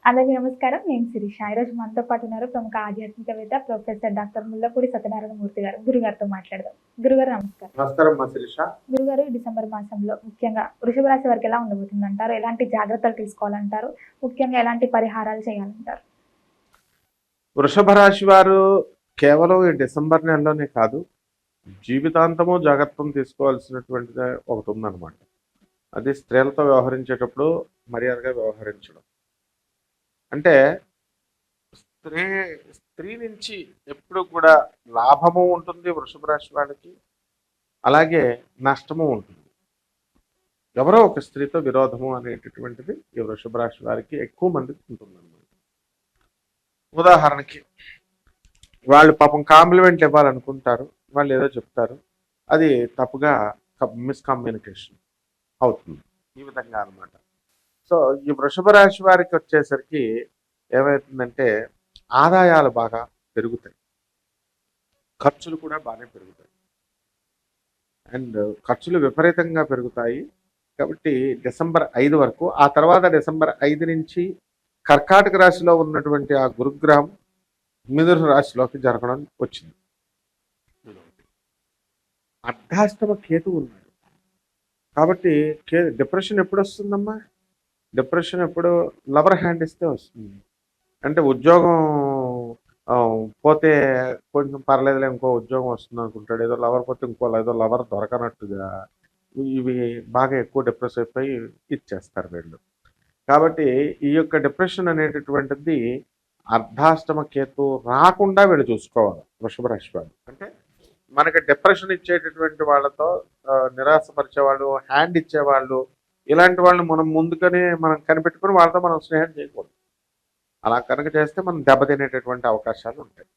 అందరికీ నమస్కారం. నేను శిరీష. ఈరోజు మనతో పాటు ఉన్నారు ప్రముఖ ఆధ్యాత్మికవేత్త ప్రొఫెసర్ డాక్టర్ ముల్లపూడి సత్యనారాయణ మూర్తి గారు. గురుగారితో మాట్లాడదాం. గురుగారు నమస్కారం. నమస్కారం మా శిరీష. గురుగారు, డిసెంబర్ మాసంలో ముఖ్యంగా వృషభ రాశి వారికి ఎలా ఉండబోతుందంటారు? ఎలాంటి జాగ్రత్తలు తీసుకోవాలంటారు? ముఖ్యంగా ఎలాంటి పరిహారాలు చేయాలంటారు? వృషభ రాశి వారు కేవలం ఈ డిసెంబర్ నెలలోనే కాదు, జీవితాంతము జాగ్రత్తలు తీసుకోవాల్సినటువంటిది ఒకటి ఉందన్నమాట. అది స్త్రీలతో వ్యవహరించేటప్పుడు మర్యాదగా వ్యవహరించడం. అంటే స్త్రీ నుంచి ఎప్పుడు కూడా లాభము ఉంటుంది వృషభ రాశి వాళ్ళకి, అలాగే నష్టము ఉంటుంది. ఎవరో ఒక స్త్రీతో విరోధము అనేటటువంటిది ఈ వృషభ రాశి వారికి ఎక్కువ మందికి ఉంటుందన్నమాట. ఉదాహరణకి వాళ్ళు పాపం కాంప్లిమెంట్ ఇవ్వాలనుకుంటారు, వాళ్ళు ఏదో చెప్తారు, అది తప్పుగా మిస్కమ్యూనికేషన్ అవుతుంది. ఈ విధంగా అనమాట. సో ఈ వృషభ రాశి వారికి వచ్చేసరికి ఏమవుతుందంటే ఆదాయాలు బాగా పెరుగుతాయి, ఖర్చులు కూడా బాగానే పెరుగుతాయి. అండ్ ఖర్చులు విపరీతంగా పెరుగుతాయి. కాబట్టి డిసెంబర్ 5 వరకు, ఆ తర్వాత డిసెంబర్ 5 నుంచి కర్కాటక రాశిలో ఉన్నటువంటి ఆ గురుగ్రహం మిథున రాశిలోకి జరగడం వచ్చింది. అర్ధాష్టమ కేతు ఉన్నాడు కాబట్టి డిప్రెషన్ ఎప్పుడు వస్తుందమ్మా? డిప్రెషన్ ఎప్పుడు లవర్ హ్యాండ్ ఇస్తే వస్తుంది. అంటే ఉద్యోగం పోతే కొంచెం పర్లేదులే, ఇంకో ఉద్యోగం వస్తుంది అనుకుంటాడు. ఏదో లవర్ పోతే ఏదో లవర్ దొరకనట్టుగా ఇవి బాగా ఎక్కువ డిప్రెస్ అయిపోయి ఇచ్చేస్తారు వీళ్ళు. కాబట్టి ఈ యొక్క డిప్రెషన్ అనేటటువంటిది అర్ధాష్టమ కేతు రాకుండా వీళ్ళు చూసుకోవాలి వృషభ రాశి వాళ్ళు. అంటే మనకి డిప్రెషన్ ఇచ్చేటటువంటి వాళ్ళతో, నిరాశపరిచేవాళ్ళు, హ్యాండ్ ఇచ్చేవాళ్ళు, ఇలాంటి వాళ్ళని మనం ముందుగానే మనం కనిపెట్టుకుని వాళ్ళతో మనం స్నేహం చేయకూడదు. అలా కనుక చేస్తే మనం దెబ్బతినేటటువంటి అవకాశాలు ఉంటాయి.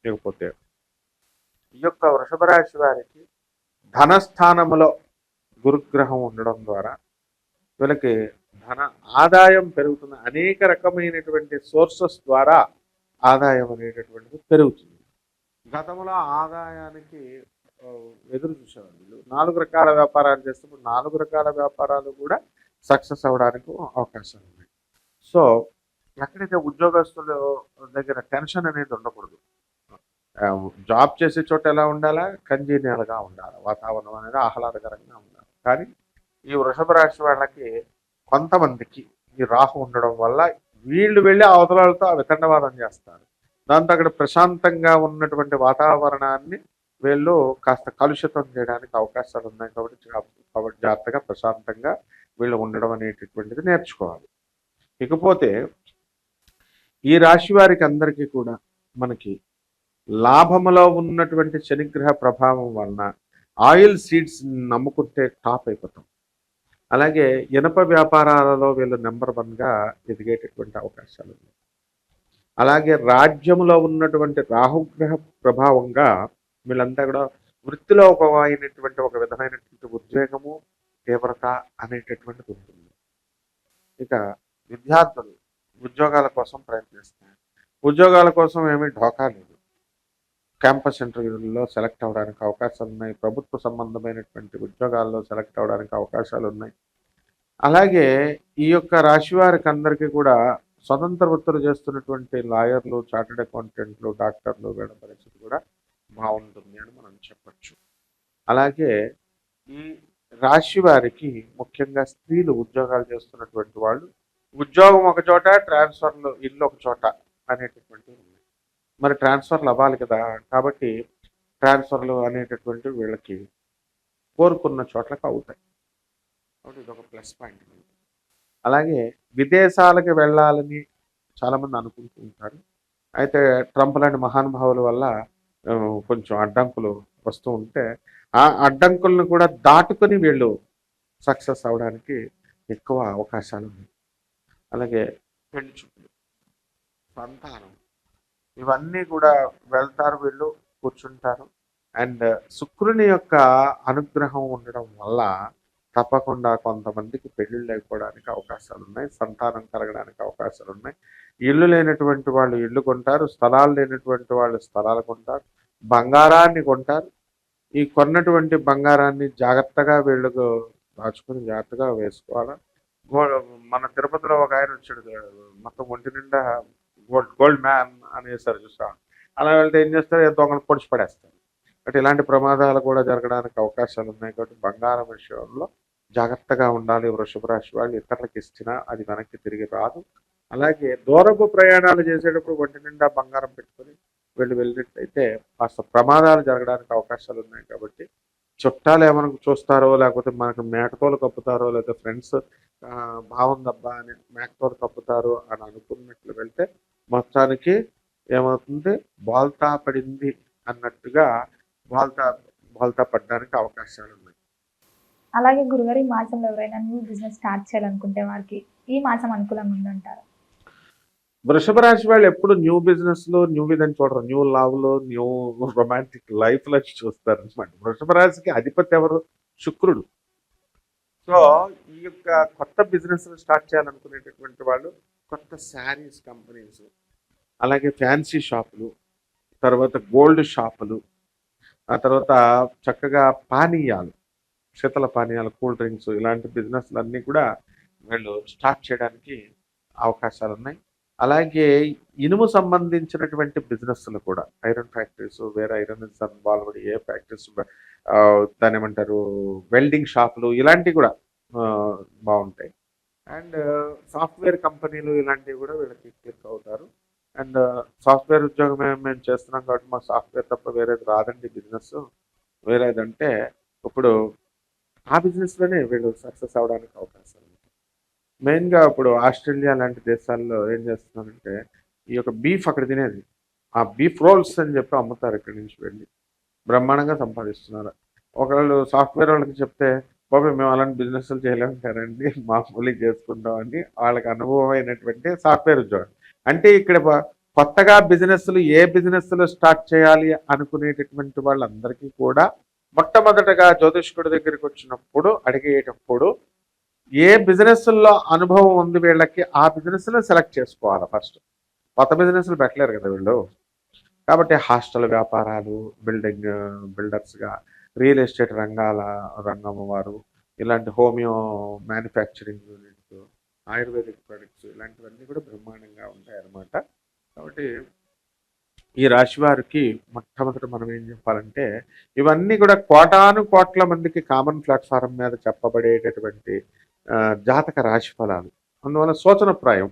లేకపోతే ఈ యొక్క వృషభ రాశి వారికి ధనస్థానములో గురుగ్రహం ఉండడం ద్వారా వీళ్ళకి ధన ఆదాయం పెరుగుతుంది. అనేక రకమైనటువంటి సోర్సెస్ ద్వారా ఆదాయం అనేటటువంటిది పెరుగుతుంది. గతంలో ఆదాయానికి ఎదురు చూసేవాళ్ళు వీళ్ళు. 4 రకాల వ్యాపారాలు చేస్తున్నప్పుడు 4 రకాల వ్యాపారాలు కూడా సక్సెస్ అవ్వడానికి అవకాశాలు ఉన్నాయి. సో ఎక్కడైతే ఉద్యోగస్తుల దగ్గర టెన్షన్ అనేది ఉండకూడదు. జాబ్ చేసే చోట ఎలా ఉండాలా? కంజీనియల్గా ఉండాలి, వాతావరణం అనేది ఆహ్లాదకరంగా ఉండాలి. కానీ ఈ వృషభ రాశి వాళ్ళకి కొంతమందికి ఈ రాహు ఉండడం వల్ల వీళ్ళు వెళ్ళి అవతలాలతో వితండవాదం చేస్తారు. దాంతో అక్కడ ప్రశాంతంగా ఉన్నటువంటి వాతావరణాన్ని వీళ్ళు కాస్త కలుషితం చేయడానికి అవకాశాలు ఉన్నాయి. కాబట్టి జాగ్రత్తగా ప్రశాంతంగా వీళ్ళు ఉండడం అనేటటువంటిది నేర్చుకోవాలి. ఇకపోతే ఈ రాశి వారికి అందరికీ కూడా మనకి లాభములో ఉన్నటువంటి శనిగ్రహ ప్రభావం వలన ఆయిల్ సీడ్స్ నమ్ముకుంటే టాప్ అయిపోతాం. అలాగే ఇనప వ్యాపారాలలో వీళ్ళు నెంబర్ 1గా ఎదిగేటటువంటి అవకాశాలు ఉన్నాయి. అలాగే రాజ్యములో ఉన్నటువంటి రాహుగ్రహ ప్రభావంగా వీళ్ళంతా కూడా వృత్తిలో ఒక విధమైనటువంటి ఉద్వేగము, తీవ్రత అనేటటువంటిది ఉంటుంది. ఇక విద్యార్థులు ఉద్యోగాల కోసం ప్రయత్నిస్తారు. ఉద్యోగాల కోసం ఏమీ ఢోకా లేదు. క్యాంపస్ ఇంటర్వ్యూల్లో సెలెక్ట్ అవ్వడానికి అవకాశాలు ఉన్నాయి. ప్రభుత్వ సంబంధమైనటువంటి ఉద్యోగాల్లో సెలెక్ట్ అవ్వడానికి అవకాశాలు ఉన్నాయి. అలాగే ఈ యొక్క రాశి వారికి అందరికీ కూడా స్వతంత్ర వృత్తులు చేస్తున్నటువంటి లాయర్లు, చార్టెడ్ అకౌంటెంట్లు, డాక్టర్లు వీళ్ళ పరిస్థితి కూడా బాగుంటుంది అని మనం చెప్పచ్చు. అలాగే ఈ రాశి వారికి ముఖ్యంగా స్త్రీలు ఉద్యోగాలు చేస్తున్నటువంటి వాళ్ళు ఉద్యోగం ఒక చోట, ట్రాన్స్ఫర్లు ఇల్లు ఒక చోట అనేటటువంటివి ఉన్నాయి. మరి ట్రాన్స్ఫర్లు అవ్వాలి కదా, కాబట్టి ట్రాన్స్ఫర్లు అనేటటువంటి వీళ్ళకి కోరుకున్న చోట్లకు అవుతాయి. కాబట్టి ఇది ఒక ప్లస్ పాయింట్. అలాగే విదేశాలకు వెళ్ళాలని చాలామంది అనుకుంటూ ఉంటారు. అయితే ట్రంప్ లాంటి మహానుభావుల వల్ల కొంచెం అడ్డంకులు వస్తూ ఉంటే ఆ అడ్డంకులను కూడా దాటుకొని వీళ్ళు సక్సెస్ అవడానికి ఎక్కువ అవకాశాలు ఉన్నాయి. అలాగే పెళ్లి చూపులు, సంతానం, ఇవన్నీ కూడా వెళ్తారు, వీళ్ళు కూర్చుంటారు. అండ్ శుక్రుని యొక్క అనుగ్రహం ఉండడం వల్ల తప్పకుండా కొంతమందికి పెళ్లిళ్ళు అయిపోవడానికి అవకాశాలు ఉన్నాయి, సంతానం కలగడానికి అవకాశాలు ఉన్నాయి. ఇల్లు లేనటువంటి వాళ్ళు ఇల్లు కొంటారు, స్థలాలు లేనటువంటి వాళ్ళు స్థలాలు కొంటారు, బంగారాన్ని కొంటారు. ఈ కొన్నటువంటి బంగారాన్ని జాగ్రత్తగా వీళ్ళకు దాచుకుని జాగ్రత్తగా వేసుకోవాలి. మన తిరుపతిలో ఒక ఆయన వచ్చాడు, మొత్తం ఒంటి నిండా గోల్డ్ గోల్డ్ మ్యాన్ అనేసారు చూసా. అలా వెళ్తే ఏం చేస్తారు, ఏ దొంగలు పొడిచి పడేస్తారు. బట్ ఇలాంటి ప్రమాదాలు కూడా జరగడానికి అవకాశాలు ఉన్నాయి కాబట్టి బంగారం విషయంలో జాగ్రత్తగా ఉండాలి. వృషభ రాశి వాళ్ళు ఇతరులకు ఇచ్చినా అది వెనక్కి తిరిగి రాదు. అలాగే దూరపు ప్రయాణాలు చేసేటప్పుడు ఒంటి నిండా బంగారం పెట్టుకొని వెళ్ళినట్టయితే కాస్త ప్రమాదాలు జరగడానికి అవకాశాలు ఉన్నాయి కాబట్టి చుట్టాలు ఏమైనా చూస్తారో, లేకపోతే మనకు మేకతోలు కప్పుతారో, లేకపోతే ఫ్రెండ్స్ బాగుందబ్బా అని మేకతోలు కప్పుతారో అని అనుకున్నట్లు వెళ్తే మొత్తానికి ఏమవుతుంది, బోల్తా పడింది అన్నట్టుగా బోల్తా బోల్తా పడడానికి అవకాశాలు ఉన్నాయి. అలాగే గురుగారు, ఈ మాసంలో ఎవరైనా న్యూ బిజినెస్ స్టార్ట్ చేయాలనుకుంటే వారికి ఈ మాసం అనుకూలంగా ఉందంటారు? వృషభ రాశి వాళ్ళు ఎప్పుడు న్యూ బిజినెస్ లో న్యూ విధంగా చూడరు, న్యూ లవ్ లో, న్యూ రొమాంటిక్ లైఫ్ లో చూస్తారు అనమాట. వృషభ రాశికి అధిపతి ఎవరు? శుక్రుడు. సో ఈ యొక్క కొత్త బిజినెస్ స్టార్ట్ చేయాలనుకునేటటువంటి వాళ్ళు కొత్త శారీస్ కంపెనీస్, అలాగే ఫ్యాన్సీ షాపులు, తర్వాత గోల్డ్ షాపులు, ఆ తర్వాత చక్కగా పానీయాలు, శీతల పానీయాలు, కూల్ డ్రింక్స్, ఇలాంటి బిజినెస్లు అన్నీ కూడా వీళ్ళు స్టార్ట్ చేయడానికి అవకాశాలు ఉన్నాయి. అలాగే ఇనుము సంబంధించినటువంటి బిజినెస్లు కూడా, ఐరన్ ఫ్యాక్టరీస్, వేరే ఐరన్ ఇన్వాల్వ్డ్ ఏ ఫ్యాక్టరీస్, దాని ఏమంటారు, వెల్డింగ్ షాపులు, ఇలాంటివి కూడా బాగుంటాయి. అండ్ సాఫ్ట్వేర్ కంపెనీలు ఇలాంటివి కూడా వీళ్ళకి క్లిక్ అవుతారు. అండ్ సాఫ్ట్వేర్ ఉద్యోగం మేము చేస్తున్నాం కాబట్టి మాకు సాఫ్ట్వేర్ తప్ప వేరేది రాదండి బిజినెస్, వేరేదంటే ఇప్పుడు ఆ బిజినెస్లోనే వీళ్ళు సక్సెస్ అవడానికి అవకాశం ఉంది. మెయిన్గా ఇప్పుడు ఆస్ట్రేలియా లాంటి దేశాల్లో ఏం చేస్తున్నారంటే ఈ యొక్క బీఫ్ అక్కడ తినేది, ఆ బీఫ్ రోల్స్ అని చెప్పి అమ్ముతారు, ఇక్కడి నుంచి వెళ్ళి బ్రహ్మాండంగా సంపాదిస్తున్నారు. ఒకళ్ళు సాఫ్ట్వేర్ వాళ్ళకి చెప్తే, బాబు మేము అలాంటి బిజినెస్లు చేయలేమంటారండి, మామూలుగా చేసుకుంటామని వాళ్ళకి అనుభవం అయినటువంటి సాఫ్ట్వేర్ ఉద్యోగం. అంటే ఇక్కడ కొత్తగా బిజినెస్లు, ఏ బిజినెస్లు స్టార్ట్ చేయాలి అనుకునేటటువంటి వాళ్ళందరికీ కూడా మొట్టమొదటగా జ్యోతిష్కుడి దగ్గరికి వచ్చినప్పుడు అడిగేటప్పుడు ఏ బిజినెస్లో అనుభవం ఉంది వీళ్ళకి, ఆ బిజినెస్లో సెలెక్ట్ చేసుకోవాలి ఫస్ట్. కొత్త బిజినెస్లు పెట్టలేరు కదా వీళ్ళు. కాబట్టి హాస్టల్ వ్యాపారాలు, బిల్డర్స్గా, రియల్ ఎస్టేట్ రంగం వారు, ఇలాంటి homeo manufacturing units, ayurvedic products, ఇలాంటివన్నీ కూడా బ్రహ్మాండంగా ఉంటాయి అన్నమాట. కాబట్టి ఈ రాశి వారికి మొట్టమొదటి మనం ఏం చెప్పాలంటే, ఇవన్నీ కూడా కోటాను కోట్ల మందికి కామన్ ప్లాట్ఫారం మీద చెప్పబడేటటువంటి జాతక రాశి ఫలాలు. అందువల్ల సూచనప్రాయం.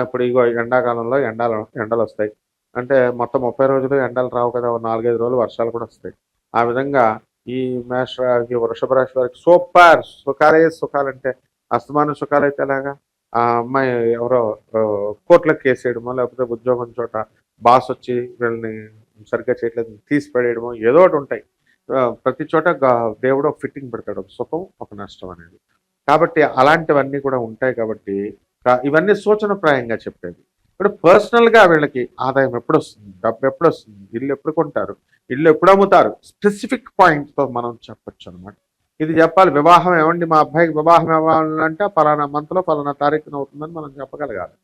ఇప్పుడు ఇగో ఎండాకాలంలో ఎండలు వస్తాయి అంటే మొత్తం 30 రోజులు ఎండలు రావు కదా, 4-5 రోజులు వర్షాలు కూడా వస్తాయి. ఆ విధంగా ఈ వృషభ రాశి వారికి సూపర్ సుఖాలంటే అస్తమాన సుఖాలు అయితే ఎలాగా, ఆ అమ్మాయి ఎవరో కోర్టులకు కేసేయడమో, లేకపోతే ఉద్యోగం చోట బాస్ వచ్చి వీళ్ళని సరిగ్గా చేయట్లేదు తీసి పడేయడమో, ఏదో ఒకటి ఉంటాయి. ప్రతి చోట దేవుడు ఒక ఫిట్టింగ్ పెడతాడు, ఒక సుఖం ఒక నష్టం అనేది. కాబట్టి అలాంటివన్నీ కూడా ఉంటాయి. కాబట్టి ఇవన్నీ సూచనప్రాయంగా చెప్పేది. ఇప్పుడు పర్సనల్గా వీళ్ళకి ఆదాయం ఎప్పుడు వస్తుంది, డబ్బు ఎప్పుడు వస్తుంది, ఇల్లు ఎప్పుడు కొంటారు, ఇల్లు ఎప్పుడు అమ్ముతారు, స్పెసిఫిక్ పాయింట్తో మనం చెప్పొచ్చు అనమాట. ఇది చెప్పాలి. వివాహం ఏమండి, మా అబ్బాయికి వివాహం ఇవ్వాలంటే పలానా మంత్లో పలానా తారీఖున అవుతుందని మనం చెప్పగలగాలి.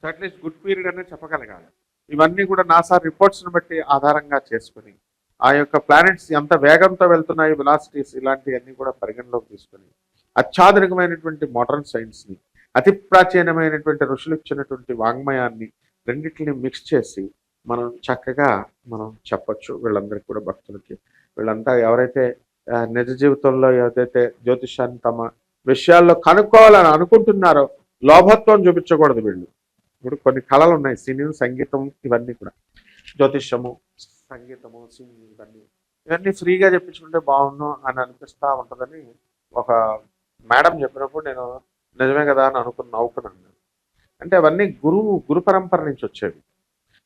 అట్లీస్ట్ గుడ్ పీరియడ్ అనేది చెప్పగలగాలి. ఇవన్నీ కూడా నాసా రిపోర్ట్స్ని బట్టి ఆధారంగా చేసుకుని, ఆ యొక్క ప్లానెట్స్ ఎంత వేగంతో వెళ్తున్నాయి, వెలాసిటీస్, ఇలాంటివన్నీ కూడా పరిగణలోకి తీసుకొని అత్యాధునికమైనటువంటి మోడర్న్ సైన్స్ని, అతి ప్రాచీనమైనటువంటి ఋషులు ఇచ్చినటువంటి వాంగ్మయాన్ని రెండింటిని మిక్స్ చేసి మనం చక్కగా మనం చెప్పచ్చు వీళ్ళందరికీ కూడా, భక్తులకి. వీళ్ళంతా ఎవరైతే నిజ జీవితంలో ఏదైతే జ్యోతిష్యాన్ని తమ విషయాల్లో కనుక్కోవాలని అనుకుంటున్నారో లోభత్వం చూపించకూడదు వీళ్ళు. ఇప్పుడు కొన్ని కళలు ఉన్నాయి, సినీ, సంగీతం, ఇవన్నీ కూడా, జ్యోతిష్యము, సంగీతము, సింగింగ్, ఇవన్నీ ఫ్రీగా చెప్పించుకుంటే బాగుండు అని అనిపిస్తూ ఉంటుందని ఒక మేడం చెప్పినప్పుడు నేను నిజమే కదా అని నవ్వుకున్నాను. అంటే అవన్నీ గురు పరంపర నుంచి వచ్చేవి.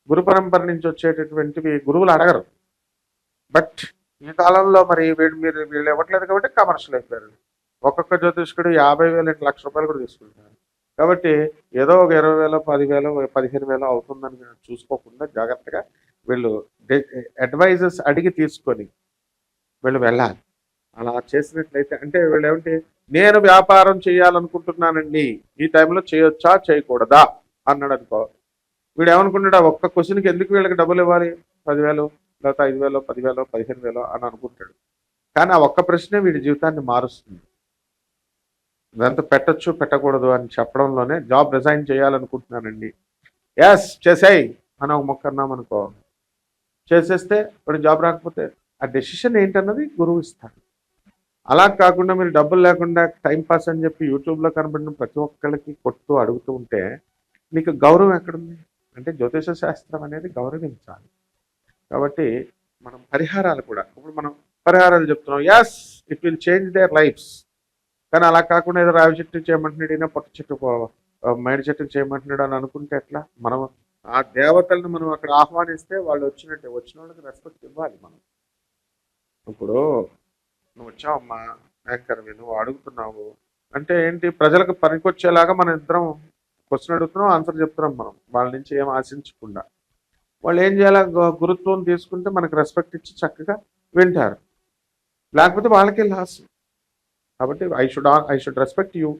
గురు పరంపర నుంచి వచ్చేటటువంటివి గురువులు అడగరు. బట్ ఈ కాలంలో మరి వీళ్ళు ఇవ్వట్లేదు కాబట్టి కమర్షియల్ అయిపోయారు. ఒక్కొక్క జ్యోతిష్కుడు 50,000 1,00,000 రూపాయలు కూడా తీసుకుంటారు. కాబట్టి ఏదో ఒక 20,000, 10,000, 15,000 అవుతుందని చూసుకోకుండా జాగ్రత్తగా వీళ్ళు అడ్వైజర్స్ అడిగి తీసుకొని వీళ్ళు వెళ్ళాలి. అలా చేసినట్లయితే, అంటే వీళ్ళు ఏమంటే, నేను వ్యాపారం చేయాలనుకుంటున్నానండి, ఈ టైంలో చేయొచ్చా చేయకూడదా అన్నాడు అనుకో, వీడు ఏమనుకుంటాడు, ఒక్క క్వశ్చన్కి ఎందుకు వీళ్ళకి డబ్బులు ఇవ్వాలి, 10,000 లేకపోతే 5,000, 10,000, 15,000 అని అనుకుంటాడు. కానీ ఆ ఒక్క ప్రశ్నే వీడి జీవితాన్ని మారుస్తుంది. ఇదంతా పెట్టచ్చు పెట్టకూడదు అని చెప్పడంలోనే జాబ్ రిజైన్ చేయాలనుకుంటున్నానండి. ఎస్ చేసేయి అని ఒక మొక్క అన్నాం అనుకో, చేసేస్తే ఇప్పుడు జాబ్ రాకపోతే ఆ డెసిషన్ ఏంటన్నది గురువు ఇస్తాడు. అలా కాకుండా మీరు డబ్బులు లేకుండా టైం పాస్ అని చెప్పి యూట్యూబ్లో కనబడిన ప్రతి ఒక్కరికి కొట్టు అడుగుతూ ఉంటే మీకు గౌరవం ఎక్కడుంది? అంటే జ్యోతిష శాస్త్రం అనేది గౌరవించాలి. కాబట్టి మనం పరిహారాలు కూడా ఇప్పుడు మనం పరిహారాలు చెప్తున్నాం, yes it will change their lives. కానీ అలా కాకుండా ఏదో రావి చెట్టు చేయమంటున్నాడు, ఈయన పొట్ట చెట్టు మేడి చెట్టుకు చేయమంటున్నాడు అని అనుకుంటే ఎట్లా? మనం ఆ దేవతలను మనం అక్కడ ఆహ్వానిస్తే వాళ్ళు వచ్చినట్టే, వచ్చిన వాళ్ళకి రెస్పెక్ట్ ఇవ్వాలి మనం. ఇప్పుడు నువ్వు వచ్చావమ్మా యాంకర్వి, నువ్వు అడుగుతున్నావు అంటే ఏంటి? ప్రజలకు పనికొచ్చేలాగా మనం ఇద్దరం క్వశ్చన్ అడుగుతున్నాం, ఆన్సర్ చెప్తున్నాం. మనం వాళ్ళ నుంచి ఏం ఆశించకుండా వాళ్ళు ఏం చేయాలి? గురుత్వం తీసుకుంటే మనకు రెస్పెక్ట్ ఇచ్చి చక్కగా వింటారు, లేకపోతే వాళ్ళకే లాస్. కాబట్టి ఐ షుడ్ రెస్పెక్ట్ యూ.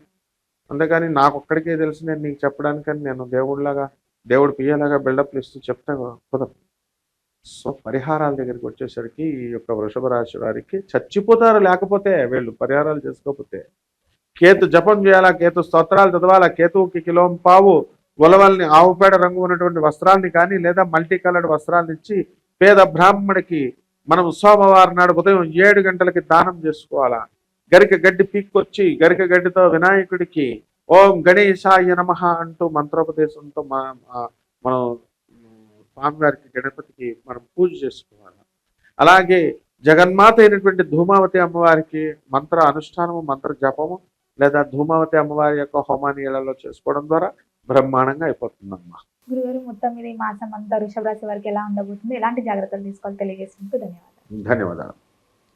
అంతేగాని నాకు ఒక్కడికే తెలిసి నేను నీకు చెప్పడానికని నేను దేవుడు పియ్యేలాగా బిల్డప్లు ఇస్తూ చెప్తే కుదరదు. సో పరిహారాల దగ్గరికి వచ్చేసరికి ఈ యొక్క వృషభ రాశి వారికి చచ్చిపోతారు. లేకపోతే వీళ్ళు పరిహారాలు చేసుకోకపోతే కేతు జపం చేయాలా, కేతు స్తోత్రాలు చదవాలా, కేతువుకి కిలోం పావు ఉలవల్ని ఆవుపేడ రంగు ఉన్నటువంటి వస్త్రాన్ని కానీ లేదా మల్టీ కలర్డ్ వస్త్రాన్ని ఇచ్చి పేద బ్రాహ్మణికి మనం సోమవారం నాడు ఉదయం 7 గంటలకి దానం చేసుకోవాలా. గరిక గడ్డి పీక్కొచ్చి గరిక గడ్డితో వినాయకుడికి ఓం గణేశాయ నమః అంటూ మంత్రోపదేశంతో మనం స్వామివారికి గణపతికి మనం పూజ చేసుకోవాలి. అలాగే జగన్మాత అయినటువంటి ధూమావతి అమ్మవారికి మంత్ర అనుష్ఠానము, మంత్ర జపము లేదా ధూమావతి అమ్మవారి యొక్క హోమాన్ని ఇళ్లలో చేసుకోవడం ద్వారా బ్రహ్మాండంగా అయిపోతుందమ్మా. గురుగారు, మొత్తం మీద ఈ మాసం అంతా వృషభ రాశి వారికి ఎలా ఉండబోతుంది, ఎలాంటి జాగ్రత్తలు తీసుకోవాలి తెలియజేసినందుకు ధన్యవాదాలు. ధన్యవాదాలు.